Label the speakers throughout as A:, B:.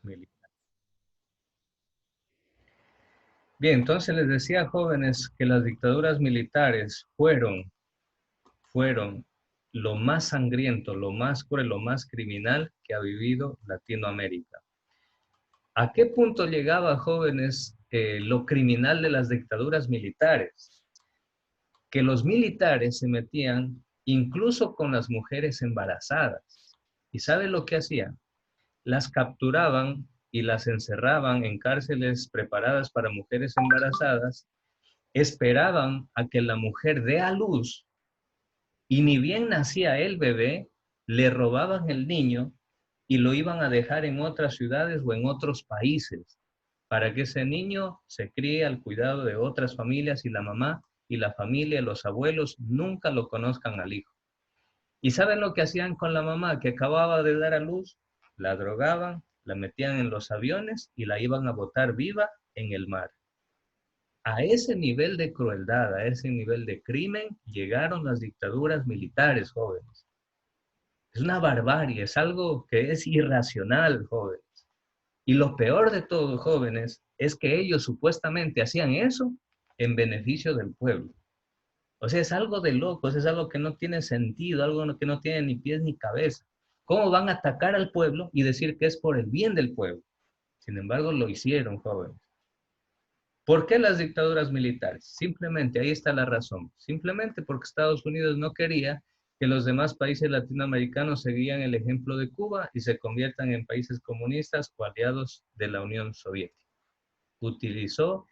A: dictaduras militares. Bien, entonces les decía, jóvenes, que las dictaduras militares fueron lo más sangriento, lo más cruel, lo más criminal que ha vivido Latinoamérica. ¿A qué punto llegaba, jóvenes, lo criminal de las dictaduras militares? Que los militares se metían incluso con las mujeres embarazadas. ¿Y sabe lo que hacían? Las capturaban y las encerraban en cárceles preparadas para mujeres embarazadas, esperaban a que la mujer dé a luz y ni bien nacía el bebé, le robaban el niño y lo iban a dejar en otras ciudades o en otros países para que ese niño se críe al cuidado de otras familias y la mamá y la familia, los abuelos, nunca lo conozcan al hijo. ¿Y saben lo que hacían con la mamá que acababa de dar a luz? La drogaban, la metían en los aviones y la iban a botar viva en el mar. A ese nivel de crueldad, a ese nivel de crimen, llegaron las dictaduras militares, jóvenes. Es una barbarie, es algo que es irracional, jóvenes. Y lo peor de todo, jóvenes, es que ellos supuestamente hacían eso en beneficio del pueblo. O sea, es algo de locos, es algo que no tiene sentido, algo que no tiene ni pies ni cabeza. ¿Cómo van a atacar al pueblo y decir que es por el bien del pueblo? Sin embargo, lo hicieron, jóvenes. ¿Por qué las dictaduras militares? Simplemente, ahí está la razón. Simplemente porque Estados Unidos no quería que los demás países latinoamericanos seguían el ejemplo de Cuba y se conviertan en países comunistas o aliados de la Unión Soviética. Utilizó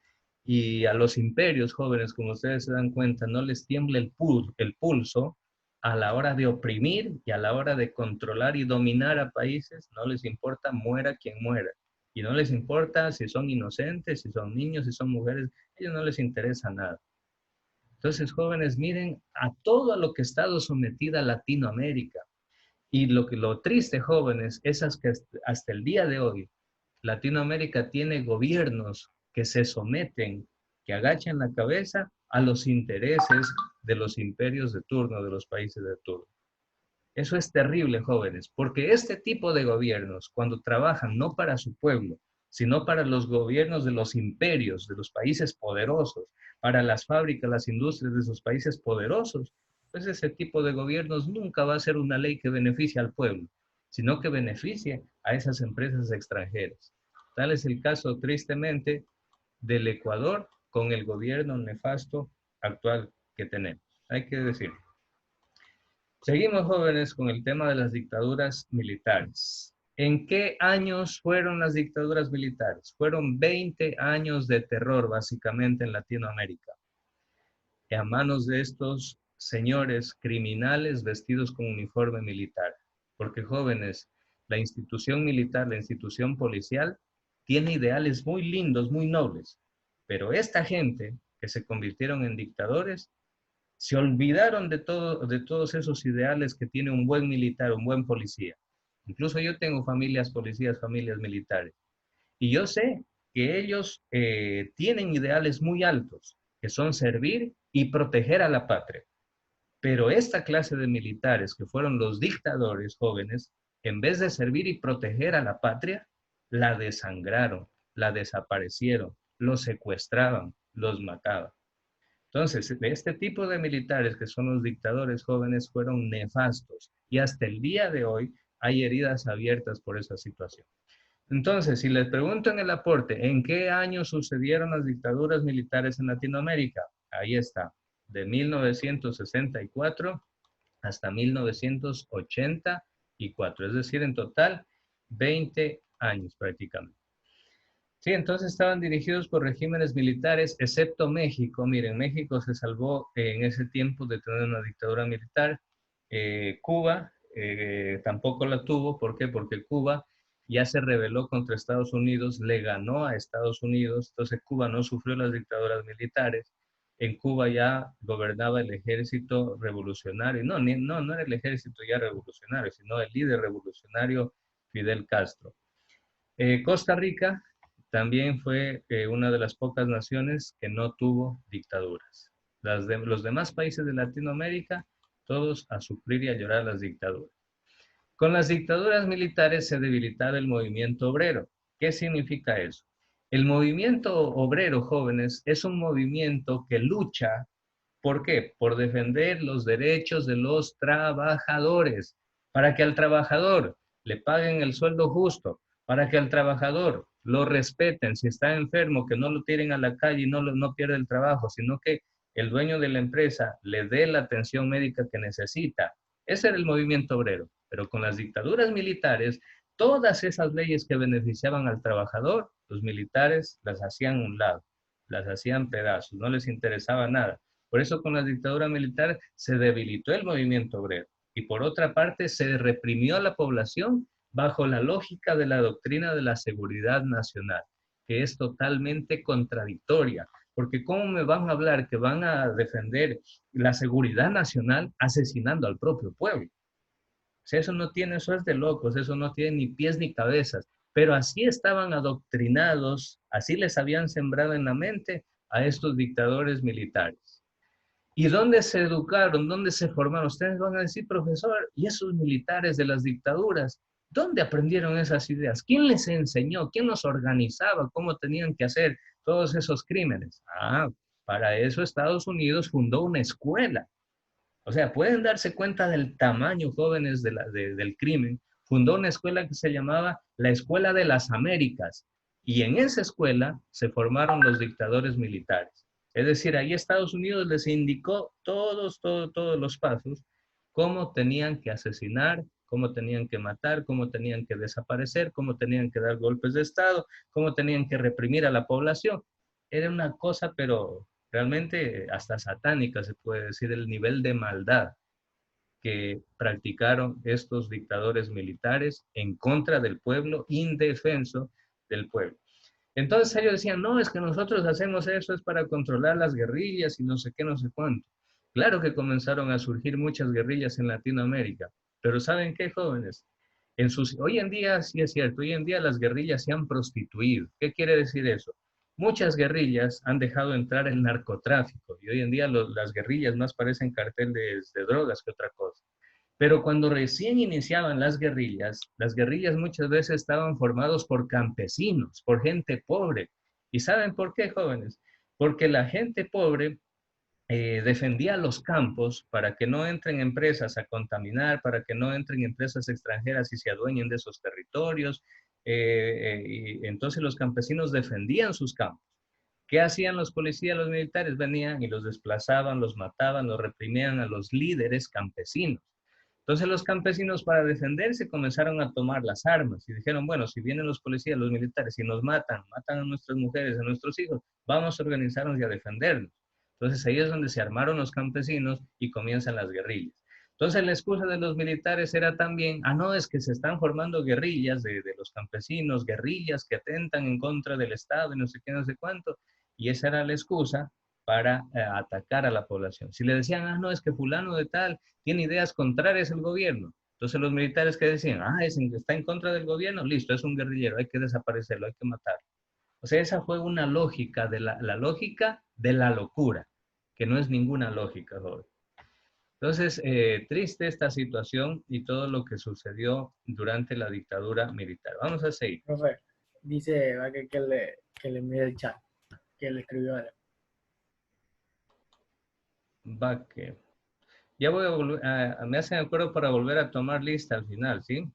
A: y a los imperios jóvenes, como ustedes se dan cuenta, no les tiembla el pulso a la hora de oprimir y a la hora de controlar y dominar a países, no les importa muera quien muera. Y no les importa si son inocentes, si son niños, si son mujeres, a ellos no les interesa nada. Entonces, jóvenes, miren a todo a lo que ha estado sometida Latinoamérica. Y lo triste, jóvenes, es que hasta el día de hoy, Latinoamérica tiene gobiernos que se someten, que agachan la cabeza a los intereses de los imperios de turno, de los países de turno. Eso es terrible, jóvenes, porque este tipo de gobiernos, cuando trabajan no para su pueblo, sino para los gobiernos de los imperios, de los países poderosos, para las fábricas, las industrias de esos países poderosos, pues ese tipo de gobiernos nunca va a ser una ley que beneficie al pueblo, sino que beneficie a esas empresas extranjeras. Tal es el caso, tristemente, del Ecuador con el gobierno nefasto actual que tenemos. Hay que decirlo. Seguimos, jóvenes, con el tema de las dictaduras militares. ¿En qué años fueron las dictaduras militares? Fueron 20 años de terror, básicamente, en Latinoamérica, a manos de estos señores criminales vestidos con uniforme militar. Porque, jóvenes, la institución militar, la institución policial, tiene ideales muy lindos, muy nobles, pero esta gente que se convirtieron en dictadores se olvidaron de todos esos ideales que tiene un buen militar, un buen policía. Incluso yo tengo familias policías, familias militares. Y yo sé que ellos tienen ideales muy altos, que son servir y proteger a la patria. Pero esta clase de militares, que fueron los dictadores jóvenes, en vez de servir y proteger a la patria, la desangraron, la desaparecieron, los secuestraban, los mataban. Entonces, este tipo de militares que son los dictadores jóvenes fueron nefastos y hasta el día de hoy hay heridas abiertas por esa situación. Entonces, si les pregunto en el aporte, ¿en qué año sucedieron las dictaduras militares en Latinoamérica? Ahí está, de 1964 hasta 1984, es decir, en total 20 años prácticamente. Sí, entonces estaban dirigidos por regímenes militares, excepto México. Miren, México se salvó en ese tiempo de tener una dictadura militar. Cuba tampoco la tuvo. ¿Por qué? Porque Cuba ya se rebeló contra Estados Unidos, le ganó a Estados Unidos, entonces Cuba no sufrió las dictaduras militares. En Cuba ya gobernaba el ejército revolucionario. No era el ejército ya revolucionario, sino el líder revolucionario Fidel Castro. Costa Rica también fue una de las pocas naciones que no tuvo dictaduras. Los demás países de Latinoamérica, todos a sufrir y a llorar las dictaduras. Con las dictaduras militares se debilitaba el movimiento obrero. ¿Qué significa eso? El movimiento obrero, jóvenes, es un movimiento que lucha. ¿Por qué? Por defender los derechos de los trabajadores, para que al trabajador le paguen el sueldo justo, para que al trabajador lo respeten, si está enfermo, que no lo tiren a la calle y no pierda el trabajo, sino que el dueño de la empresa le dé la atención médica que necesita. Ese era el movimiento obrero, pero con las dictaduras militares, todas esas leyes que beneficiaban al trabajador, los militares las hacían a un lado, las hacían pedazos, no les interesaba nada. Por eso con la dictadura militar se debilitó el movimiento obrero y por otra parte se reprimió a la población bajo la lógica de la doctrina de la seguridad nacional, que es totalmente contradictoria, porque ¿cómo me van a hablar que van a defender la seguridad nacional asesinando al propio pueblo? O sea, eso es de locos, eso no tiene ni pies ni cabezas, pero así estaban adoctrinados, así les habían sembrado en la mente a estos dictadores militares. ¿Y dónde se educaron? ¿Dónde se formaron? Ustedes van a decir, profesor, ¿y esos militares de las dictaduras? ¿Dónde aprendieron esas ideas? ¿Quién les enseñó? ¿Quién los organizaba? ¿Cómo tenían que hacer todos esos crímenes? Ah, para eso Estados Unidos fundó una escuela. O sea, pueden darse cuenta del tamaño, jóvenes, del crimen. Fundó una escuela que se llamaba la Escuela de las Américas. Y en esa escuela se formaron los dictadores militares. Es decir, ahí Estados Unidos les indicó todos los pasos, cómo tenían que asesinar, cómo tenían que matar, cómo tenían que desaparecer, cómo tenían que dar golpes de Estado, cómo tenían que reprimir a la población. Era una cosa, pero realmente hasta satánica, se puede decir, el nivel de maldad que practicaron estos dictadores militares en contra del pueblo, indefenso del pueblo. Entonces ellos decían, no, es que nosotros hacemos eso, es para controlar las guerrillas y no sé qué, no sé cuánto. Claro que comenzaron a surgir muchas guerrillas en Latinoamérica, pero ¿saben qué, jóvenes? Hoy en día, sí es cierto, hoy en día las guerrillas se han prostituido. ¿Qué quiere decir eso? Muchas guerrillas han dejado entrar el narcotráfico y hoy en día las guerrillas más parecen carteles de drogas que otra cosa. Pero cuando recién iniciaban las guerrillas muchas veces estaban formados por campesinos, por gente pobre. ¿Y saben por qué, jóvenes? Porque la gente pobre defendía los campos para que no entren empresas a contaminar, para que no entren empresas extranjeras y se adueñen de esos territorios. Y entonces los campesinos defendían sus campos. ¿Qué hacían los policías, los militares? Venían y los desplazaban, los mataban, los reprimían a los líderes campesinos. Entonces los campesinos para defenderse comenzaron a tomar las armas y dijeron, bueno, si vienen los policías, los militares y nos matan a nuestras mujeres, a nuestros hijos, vamos a organizarnos y a defendernos. Entonces ahí es donde se armaron los campesinos y comienzan las guerrillas. Entonces la excusa de los militares era también, no, es que se están formando guerrillas de los campesinos, guerrillas que atentan en contra del Estado y no sé qué, no sé cuánto. Y esa era la excusa para atacar a la población. Si le decían, no, es que fulano de tal tiene ideas contrarias al gobierno. Entonces los militares que decían, está en contra del gobierno, listo, es un guerrillero, hay que desaparecerlo, hay que matarlo. O sea, esa fue una lógica de la lógica de la locura, que no es ninguna lógica, joven. Entonces, triste esta situación y todo lo que sucedió durante la dictadura militar. Vamos a seguir.
B: Profe, dice va que le envíe el chat, que le escribió a él.
A: Va que. Ya voy a volver, me hacen acuerdo para volver a tomar lista al final, ¿sí?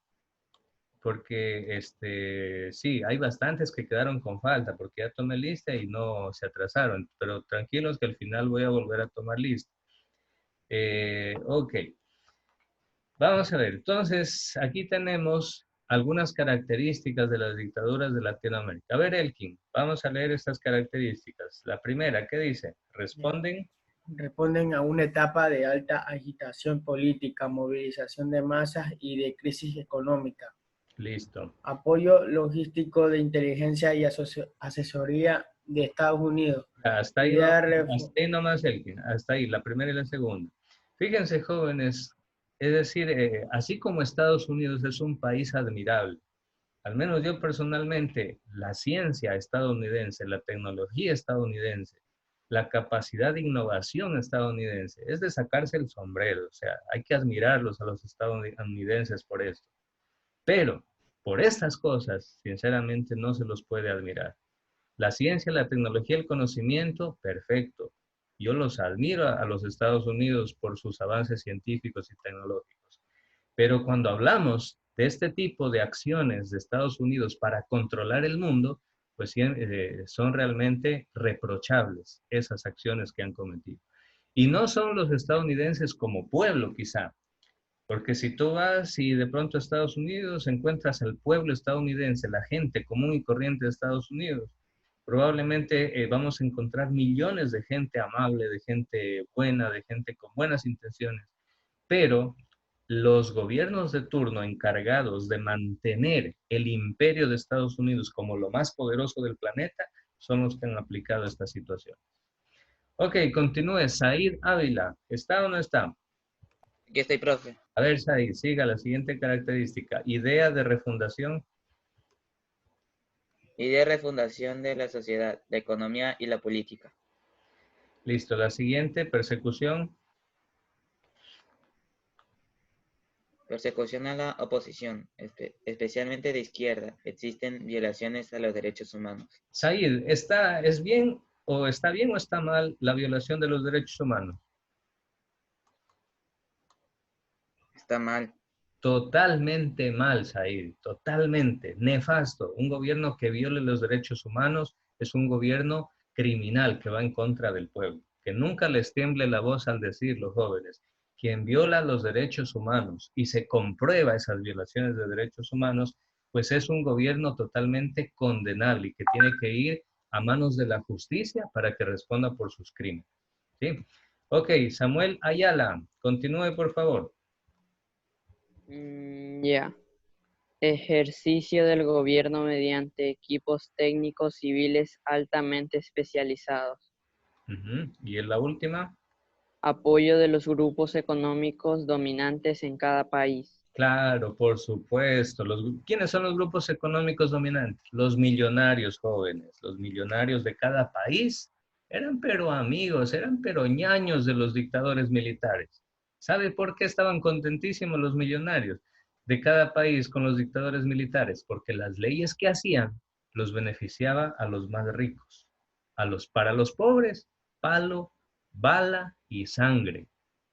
A: Porque sí, hay bastantes que quedaron con falta, porque ya tomé lista y no se atrasaron, pero tranquilos que al final voy a volver a tomar lista. Ok, vamos a ver, entonces aquí tenemos algunas características de las dictaduras de Latinoamérica. A ver, Elkin, vamos a leer estas características. La primera, ¿qué dice? Responden.
B: Responden a una etapa de alta agitación política, movilización de masas y de crisis económica.
A: Listo.
B: Apoyo logístico de inteligencia y asesoría de Estados Unidos.
A: Hasta ahí, hasta ahí nomás, Elkin, hasta ahí, la primera y la segunda. Fíjense, jóvenes, es decir, así como Estados Unidos es un país admirable, al menos yo personalmente, la ciencia estadounidense, la tecnología estadounidense, la capacidad de innovación estadounidense, es de sacarse el sombrero, o sea, hay que admirarlos a los estadounidenses por esto. Pero, por estas cosas, sinceramente, no se los puede admirar. La ciencia, la tecnología, el conocimiento, perfecto. Yo los admiro a los Estados Unidos por sus avances científicos y tecnológicos. Pero cuando hablamos de este tipo de acciones de Estados Unidos para controlar el mundo, pues son realmente reprochables esas acciones que han cometido. Y no son los estadounidenses como pueblo, quizá, porque si tú vas y de pronto a Estados Unidos encuentras al pueblo estadounidense, la gente común y corriente de Estados Unidos, probablemente vamos a encontrar millones de gente amable, de gente buena, de gente con buenas intenciones, pero los gobiernos de turno encargados de mantener el imperio de Estados Unidos como lo más poderoso del planeta son los que han aplicado esta situación. Ok, continúe. Said Ávila, ¿está o no está?
C: Aquí estoy, profe.
A: A ver, Said, siga la siguiente característica. Idea de refundación.
C: Idea de refundación de la sociedad, la economía y la política.
A: Listo. La siguiente, persecución.
C: Persecución a la oposición, especialmente de izquierda. Existen violaciones a los derechos humanos.
A: Said, ¿es bien o está mal la violación de los derechos humanos?
C: Está mal.
A: Totalmente mal, Said, totalmente nefasto. Un gobierno que viole los derechos humanos es un gobierno criminal que va en contra del pueblo. Que nunca les tiemble la voz al decir, los jóvenes, quien viola los derechos humanos y se comprueba esas violaciones de derechos humanos, pues es un gobierno totalmente condenable y que tiene que ir a manos de la justicia para que responda por sus crímenes. ¿Sí? Ok, Samuel Ayala, continúe por favor.
D: Ya. Ejercicio del gobierno mediante equipos técnicos civiles altamente especializados.
A: ¿Y en la última?
D: Apoyo de los grupos económicos dominantes en cada país.
A: Claro, por supuesto. ¿Quiénes son los grupos económicos dominantes? Los millonarios jóvenes, los millonarios de cada país. Eran pero amigos, eran pero ñaños de los dictadores militares. ¿Sabe por qué estaban contentísimos los millonarios de cada país con los dictadores militares? Porque las leyes que hacían los beneficiaba a los más ricos. Para los pobres, palo, bala y sangre.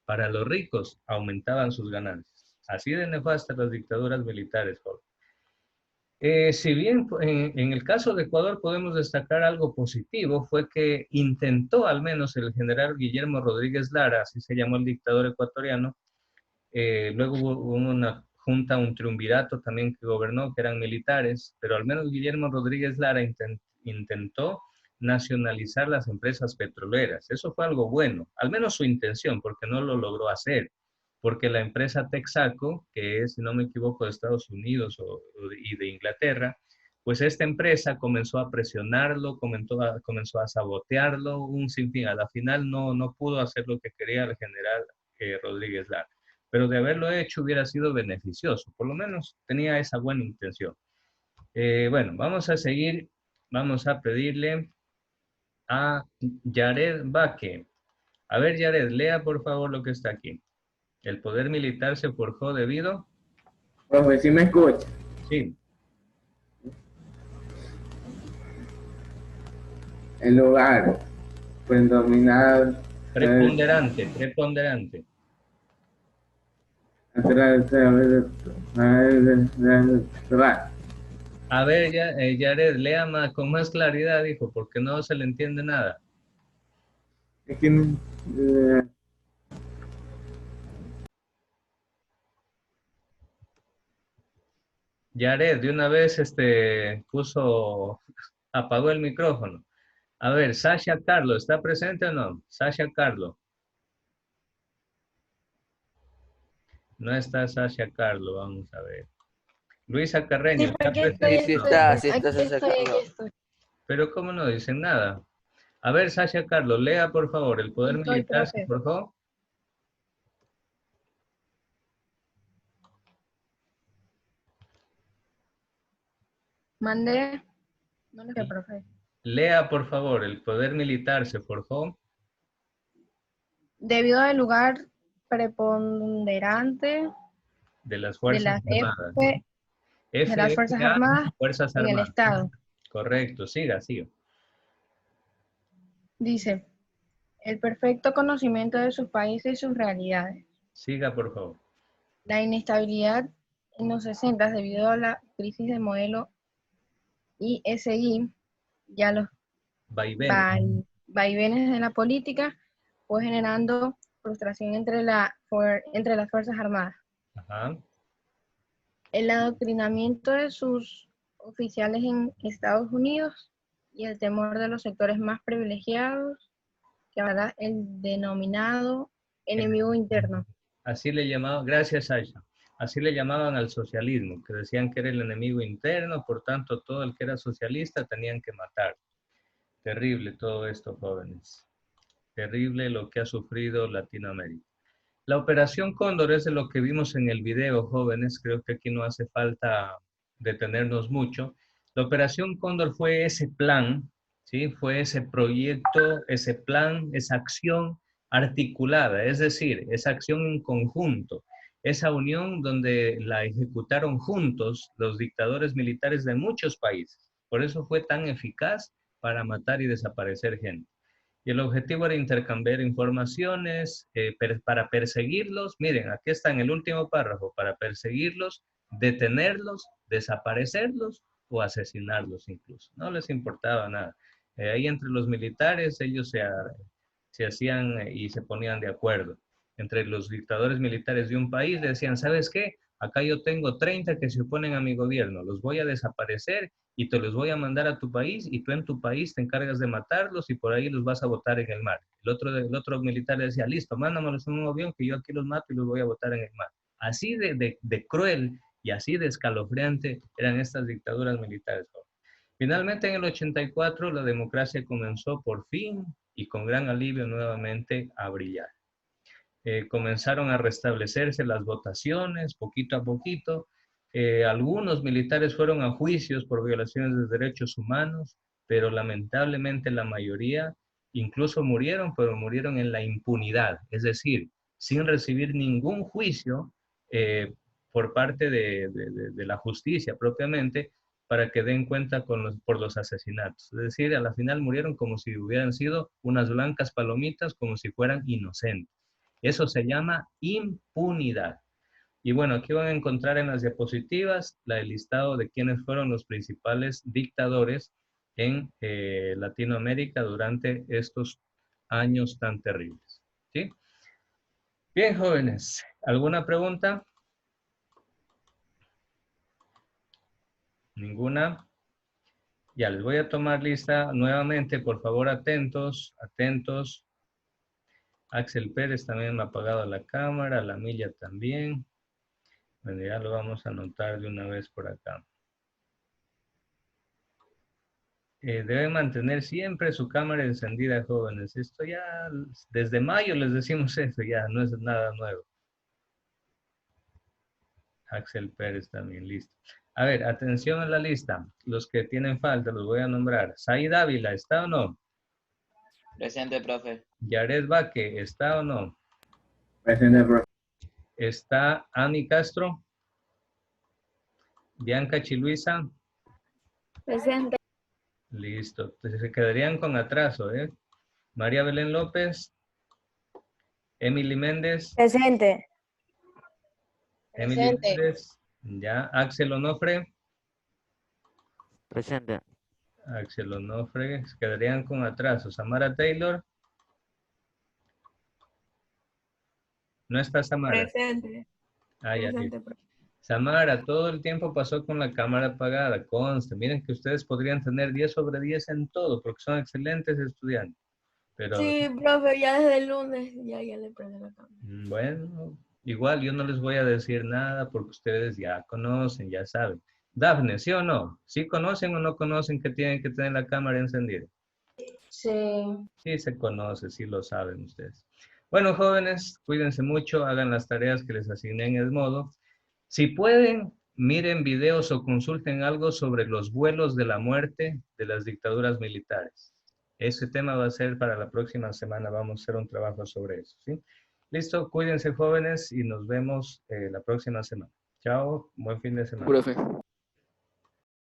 A: Para los ricos, aumentaban sus ganancias. Así de nefastas las dictaduras militares, joven. Si bien en el caso de Ecuador podemos destacar algo positivo, fue que intentó al menos el general Guillermo Rodríguez Lara, así se llamó el dictador ecuatoriano, luego hubo una junta, un triunvirato también que gobernó, que eran militares, pero al menos Guillermo Rodríguez Lara intentó nacionalizar las empresas petroleras. Eso fue algo bueno, al menos su intención, porque no lo logró hacer, porque la empresa Texaco, que es, si no me equivoco, de Estados Unidos y de Inglaterra, pues esta empresa comenzó a presionarlo, comenzó a sabotearlo, un sinfín. A la final no pudo hacer lo que quería el general Rodríguez Lara, pero de haberlo hecho hubiera sido beneficioso, por lo menos tenía esa buena intención. Bueno, vamos a seguir, vamos a pedirle a Yared Baque. A ver, Yared, lea por favor lo que está aquí. El poder militar se forjó debido...
B: Profe, ¿sí me escucha?
A: Sí.
B: El lugar predominante.
A: Preponderante. A ver, Yared, lea más, con más claridad, dijo, porque no se le entiende nada.
B: Es que
A: Yared, de una vez apagó el micrófono. A ver, Sasha Carlo, ¿está presente o no? Sasha Carlo. No está Sasha Carlo, vamos a ver. Luisa Carreño, ¿está presente?
C: Sí está, Sasha Carlos.
A: Pero ¿cómo no dicen nada? A ver, Sasha Carlo, lea por favor, ¿el poder militar se forjó?
E: Mandé. No lo sé, profe.
A: Lea por favor, ¿el poder militar se forjó?
E: Debido al lugar preponderante
A: De las
E: de
A: Fuerzas
E: las
A: Armadas.
E: de las Fuerzas
A: FFA,
E: Armadas
A: Fuerzas
E: en el
A: Armadas.
E: Estado.
A: Correcto, siga.
E: Dice, el perfecto conocimiento de sus países y sus realidades.
A: Siga, por favor.
E: La inestabilidad en los 60 debido a la crisis del modelo ISI y a los
A: Vaivenes.
E: vaivenes de la política fue generando frustración entre las Fuerzas Armadas.
A: Ajá.
E: El adoctrinamiento de sus oficiales en Estados Unidos y el temor de los sectores más privilegiados, que habrá el denominado enemigo interno.
A: Así le llamaban, gracias Aisha, así le llamaban al socialismo, que decían que era el enemigo interno, por tanto todo el que era socialista tenían que matar. Terrible todo esto, jóvenes. Terrible lo que ha sufrido Latinoamérica. La Operación Cóndor es de lo que vimos en el video, jóvenes. Creo que aquí no hace falta detenernos mucho. La Operación Cóndor fue ese plan, ¿sí? Fue ese proyecto, ese plan, esa acción articulada, es decir, esa acción en conjunto, esa unión donde la ejecutaron juntos los dictadores militares de muchos países. Por eso fue tan eficaz para matar y desaparecer gente. Y el objetivo era intercambiar informaciones para perseguirlos. Miren, aquí está en el último párrafo, para perseguirlos, detenerlos, desaparecerlos o asesinarlos incluso. No les importaba nada. Ahí entre los militares ellos se hacían y se ponían de acuerdo. Entre los dictadores militares de un país decían, ¿sabes qué? Acá yo tengo 30 que se oponen a mi gobierno, los voy a desaparecer y te los voy a mandar a tu país y tú en tu país te encargas de matarlos y por ahí los vas a botar en el mar. El otro militar decía, listo, mándamelos en un avión que yo aquí los mato y los voy a botar en el mar. Así de cruel y así de escalofriante eran estas dictaduras militares. Finalmente en el 84 la democracia comenzó por fin y con gran alivio nuevamente a brillar. Comenzaron a restablecerse las votaciones poquito a poquito. Algunos militares fueron a juicios por violaciones de derechos humanos, pero lamentablemente la mayoría incluso murieron, pero murieron en la impunidad, es decir, sin recibir ningún juicio por parte de la justicia propiamente para que den cuenta por los asesinatos. Es decir, a la final murieron como si hubieran sido unas blancas palomitas, como si fueran inocentes. Eso se llama impunidad. Y bueno, aquí van a encontrar en las diapositivas el listado de quiénes fueron los principales dictadores en Latinoamérica durante estos años tan terribles. ¿Sí? Bien, jóvenes, ¿alguna pregunta? ¿Ninguna? Ya, les voy a tomar lista nuevamente, por favor, atentos, atentos. Axel Pérez también me ha apagado la cámara, la Milla también. Bueno, ya lo vamos a anotar de una vez por acá. Deben mantener siempre su cámara encendida, jóvenes. Esto ya, desde mayo les decimos eso, ya no es nada nuevo. Axel Pérez también, listo. A ver, atención a la lista. Los que tienen falta los voy a nombrar. Said Ávila, ¿está o no?
C: Presente, profe.
A: Yared Baque, ¿está o no?
B: Presente, profe.
A: ¿Está Ani Castro? Bianca Chiluisa.
E: Presente.
A: Listo. Entonces se quedarían con atraso, ¿eh? María Belén López. Emily Méndez.
E: Presente.
A: Emily Méndez. Ya. Axel Onofre.
D: Presente.
A: Axel Onofre. Se quedarían con atraso. Samara Taylor. ¿No está Samara?
E: Presente.
A: Ah, ya. Samara, todo el tiempo pasó con la cámara apagada, conste. Miren que ustedes podrían tener 10 sobre 10 en todo, porque son excelentes estudiantes. Pero,
E: Sí, profe, ya desde el lunes ya le prendí la cámara.
A: bueno, igual yo no les voy a decir nada porque ustedes ya conocen, ya saben. Dafne, ¿sí o no? ¿Sí conocen o no conocen que tienen que tener la cámara encendida?
E: Sí.
A: Sí se conoce, sí lo saben ustedes. Bueno, jóvenes, cuídense mucho, hagan las tareas que les asigné en el modo. Si pueden, miren videos o consulten algo sobre los vuelos de la muerte de las dictaduras militares. Ese tema va a ser para la próxima semana, vamos a hacer un trabajo sobre eso, ¿sí? Listo, cuídense jóvenes y nos vemos la próxima semana. Chao, buen fin de semana.
F: Profe.